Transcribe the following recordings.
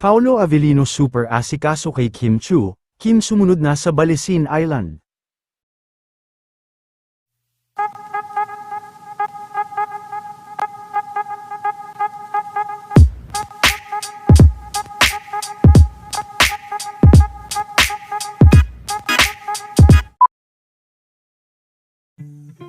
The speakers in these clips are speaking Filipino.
Paolo Avellino super asikaso kay Kim Chu, Kim sumunod na sa Balesin Island.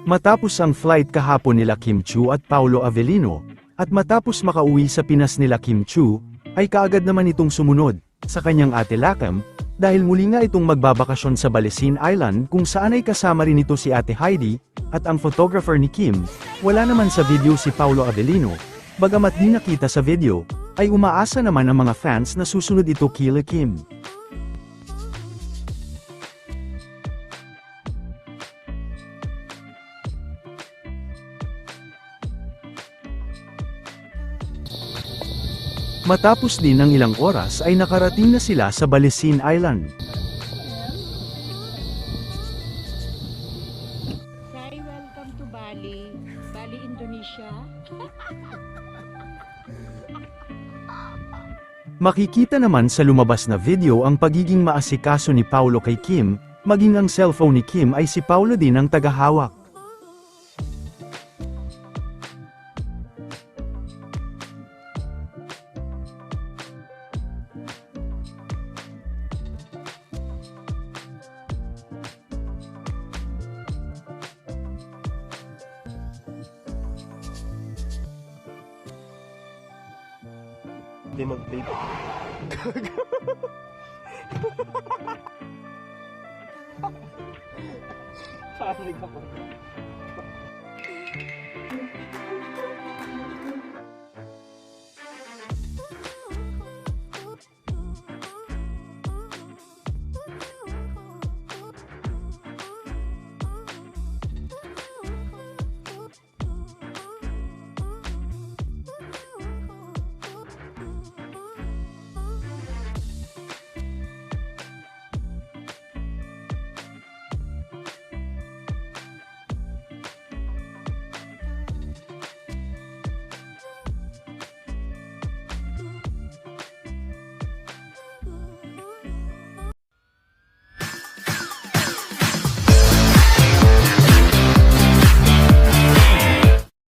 Matapos ang flight kahapon nila Kim Chu at Paolo Avellino, at matapos makauwi sa Pinas nila Kim Chu, ay kaagad naman itong sumunod sa kanyang ate Lakam, dahil muli nga itong magbabakasyon sa Balesin Island kung saan ay kasama rin ito si ate Heidi, at ang photographer ni Kim. Wala naman sa video si Paolo Avellino, bagamat di nakita sa video, ay umaasa naman ang mga fans na susunod ito kila Kim. Matapos din ng ilang oras ay nakarating na sila sa Balesin Island. Hi, welcome to Bali. Bali, Indonesia. Makikita naman sa lumabas na video ang pagiging maasikaso ni Paolo kay Kim, maging ang cellphone ni Kim ay si Paolo din ang tagahawak. Hindi mag-vape. Panig ako.